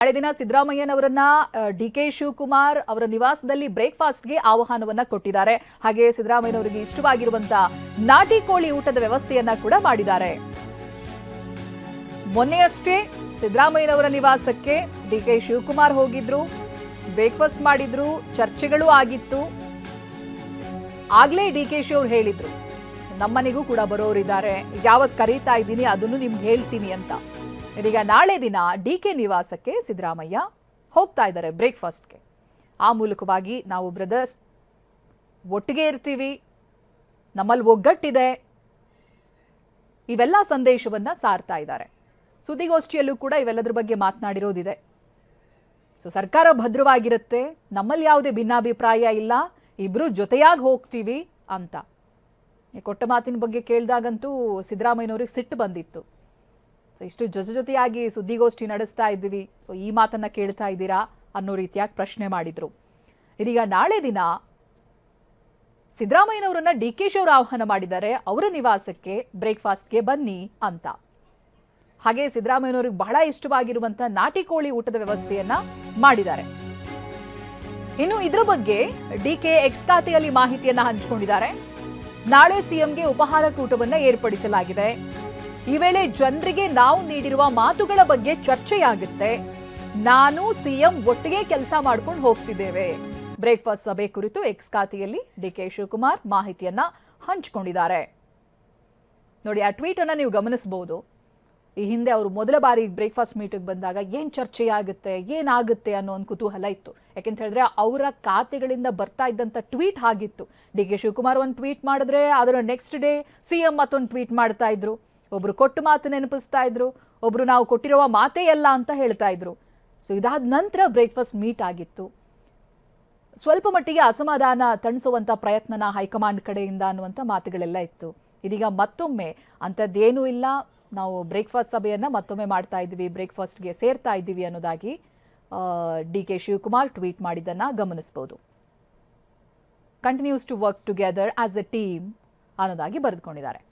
ನಾಳೆ ದಿನ ಸಿದ್ದರಾಮಯ್ಯನವರನ್ನ ಡಿಕೆ ಶಿವಕುಮಾರ್ ಅವರ ನಿವಾಸದಲ್ಲಿ ಬ್ರೇಕ್ಫಾಸ್ಟ್ಗೆ ಆಹ್ವಾನವನ್ನ ಕೊಟ್ಟಿದ್ದಾರೆ. ಹಾಗೆ ಸಿದ್ದರಾಮಯ್ಯನವರಿಗೆ ಇಷ್ಟವಾಗಿರುವಂತಹ ನಾಟಿ ಕೋಳಿ ಊಟದ ವ್ಯವಸ್ಥೆಯನ್ನ ಕೂಡ ಮಾಡಿದ್ದಾರೆ. ಮೊನ್ನೆಯಷ್ಟೇ ಸಿದ್ದರಾಮಯ್ಯನವರ ನಿವಾಸಕ್ಕೆ ಡಿಕೆ ಶಿವಕುಮಾರ್ ಹೋಗಿದ್ರು, ಬ್ರೇಕ್ಫಾಸ್ಟ್ ಮಾಡಿದ್ರು, ಚರ್ಚೆಗಳು ಆಗಿತ್ತು. ಆಗ್ಲೇ ಡಿಕೆ ಶಿ ಅವರು ಹೇಳಿದ್ರು, ನಮ್ಮನೆಗೂ ಕೂಡ ಬರೋರಿದ್ದಾರೆ, ಯಾವತ್ತು ಕರೀತಾ ಇದ್ದೀನಿ ಅದನ್ನು ನಿಮ್ಗೆ ಹೇಳ್ತೀನಿ ಅಂತ. ಇದೀಗ ನಾಳೆ ದಿನ ಡಿಕೆ ನಿವಾಸಕ್ಕೆ ಸಿದ್ದರಾಮಯ್ಯ ಹೋಗ್ತಾ ಇದ್ದಾರೆ ಬ್ರೇಕ್ಫಾಸ್ಟ್ಗೆ. ಆ ಮೂಲಕವಾಗಿ ನಾವು ಬ್ರದರ್ಸ್ ಒಟ್ಟಿಗೆ ಇರ್ತೀವಿ, ನಮ್ಮಲ್ಲಿ ಒಗ್ಗಟ್ಟಿದೆ, ಇವೆಲ್ಲ ಸಂದೇಶವನ್ನ ಸಾರ್ತಾ ಇದ್ದಾರೆ. ಸುದ್ದಿಗೋಷ್ಠಿಯಲ್ಲೂ ಕೂಡ ಇವೆಲ್ಲದ್ರ ಬಗ್ಗೆ ಮಾತನಾಡಿರೋದಿದೆ. ಸರ್ಕಾರ ಭದ್ರವಾಗಿರುತ್ತೆ, ನಮ್ಮಲ್ಲಿ ಯಾವುದೇ ಭಿನ್ನಾಭಿಪ್ರಾಯ ಇಲ್ಲ, ಇಬ್ರು ಜೊತೆಯಾಗಿ ಹೋಗ್ತೀವಿ ಅಂತ. ಕೊಟ್ಟ ಮಾತಿನ ಬಗ್ಗೆ ಕೇಳಿದಾಗಂತೂ ಸಿದ್ದರಾಮಯ್ಯನವ್ರಿಗೆ ಸಿಟ್ಟು ಬಂದಿತ್ತು. ಇಷ್ಟು ಜೊತೆಯಾಗಿ ಸುದ್ದಿಗೋಷ್ಠಿ ನಡೆಸ್ತಾ ಇದ್ದೀವಿ, ಈ ಮಾತನ್ನ ಕೇಳ್ತಾ ಇದ್ದೀರಾ ಅನ್ನೋ ರೀತಿಯಾಗಿ ಪ್ರಶ್ನೆ ಮಾಡಿದ್ರು. ಇದೀಗ ನಾಳೆ ದಿನ ಸಿದ್ದರಾಮಯ್ಯನವರನ್ನ ಡಿಕೆ ಶಿ ಅವರು ಆಹ್ವಾನ ಮಾಡಿದ್ದಾರೆ ಅವರ ನಿವಾಸಕ್ಕೆ ಬ್ರೇಕ್ಫಾಸ್ಟ್ಗೆ ಬನ್ನಿ ಅಂತ. ಹಾಗೆ ಸಿದ್ದರಾಮಯ್ಯನವ್ರಿಗೆ ಬಹಳ ಇಷ್ಟವಾಗಿರುವಂತಹ ನಾಟಿ ಕೋಳಿ ಊಟದ ವ್ಯವಸ್ಥೆಯನ್ನ ಮಾಡಿದ್ದಾರೆ. ಇನ್ನು ಇದ್ರ ಬಗ್ಗೆ ಡಿಕೆ ಎಕ್ಸ್ ಖಾತೆಯಲ್ಲಿ ಮಾಹಿತಿಯನ್ನ ಹಂಚಿಕೊಂಡಿದ್ದಾರೆ. ನಾಳೆ ಸಿಎಂಗೆ ಉಪಹಾರ ಕೂಟವನ್ನ ಏರ್ಪಡಿಸಲಾಗಿದೆ. ಈ ವೇಳೆ ಜನರಿಗೆ ನಾವು ನೀಡಿರುವ ಮಾತುಗಳ ಬಗ್ಗೆ ಚರ್ಚೆಯಾಗುತ್ತೆ. ನಾನು ಸಿಎಂ ಒಟ್ಟಿಗೆ ಕೆಲಸ ಮಾಡ್ಕೊಂಡು ಹೋಗ್ತಿದ್ದೇವೆ. ಬ್ರೇಕ್ಫಾಸ್ಟ್ ಸಭೆ ಕುರಿತು ಎಕ್ಸ್ ಖಾತೆಯಲ್ಲಿ ಡಿಕೆ ಶಿವಕುಮಾರ್ ಮಾಹಿತಿಯನ್ನ ಹಂಚಿಕೊಂಡಿದ್ದಾರೆ. ನೋಡಿ, ಆ ಟ್ವೀಟ್ ಅನ್ನ ನೀವು ಗಮನಿಸಬಹುದು. ಈ ಹಿಂದೆ ಅವರು ಮೊದಲ ಬಾರಿ ಬ್ರೇಕ್ಫಾಸ್ಟ್ ಮೀಟಿಂಗ್ ಬಂದಾಗ ಏನ್ ಚರ್ಚೆಯಾಗುತ್ತೆ, ಏನಾಗುತ್ತೆ ಅನ್ನೋ ಒಂದು ಕುತೂಹಲ ಇತ್ತು. ಯಾಕೆಂತ ಹೇಳಿದ್ರೆ ಅವರ ಖಾತೆಗಳಿಂದ ಬರ್ತಾ ಇದ್ದಂತ ಟ್ವೀಟ್ ಆಗಿತ್ತು. ಡಿಕೆ ಶಿವಕುಮಾರ್ ಒಂದು ಟ್ವೀಟ್ ಮಾಡಿದ್ರೆ ಅದರ ನೆಕ್ಸ್ಟ್ ಡೇ ಸಿಎಂ ಮತ್ತೊಂದು ಟ್ವೀಟ್ ಮಾಡ್ತಾ ಇದ್ರು. ಒಬ್ರು ಕೊಟ್ಟ ಮಾತು ನೆನಪಿಸ್ತಾ ಇದ್ರು, ಒಬ್ರು ನಾವು ಕೊಟ್ಟಿರುವ ಮಾತೇ ಎಲ್ಲ ಅಂತ ಹೇಳ್ತಾ ಇದ್ರು. ಇದಾದ ನಂತರ ಬ್ರೇಕ್ಫಾಸ್ಟ್ ಮೀಟ್ ಆಗಿತ್ತು. ಸ್ವಲ್ಪ ಮಟ್ಟಿಗೆ ಅಸಮಾಧಾನ ತಣಿಸುವಂತ ಪ್ರಯತ್ನನ ಹೈಕಮಾಂಡ್ ಕಡೆಯಿಂದ ಅನ್ನುವಂಥ ಮಾತುಗಳೆಲ್ಲ ಇತ್ತು. ಇದೀಗ ಮತ್ತೊಮ್ಮೆ ಅಂಥದ್ದೇನೂ ಇಲ್ಲ, ನಾವು ಬ್ರೇಕ್ಫಾಸ್ಟ್ ಸಭೆಯನ್ನ ಮತ್ತೊಮ್ಮೆ ಮಾಡ್ತಾ ಇದ್ದೀವಿ, ಬ್ರೇಕ್ಫಾಸ್ಟ್ಗೆ ಸೇರ್ತಾ ಇದ್ದೀವಿ ಅನ್ನೋದಾಗಿ ಡಿಕೆ ಶಿವಕುಮಾರ್ ಟ್ವೀಟ್ ಮಾಡಿದ್ದನ್ನ ಗಮನಿಸಬಹುದು. Continues to work together as a team ಅನ್ನೋದಾಗಿ ಬರೆದುಕೊಂಡಿದ್ದಾರೆ.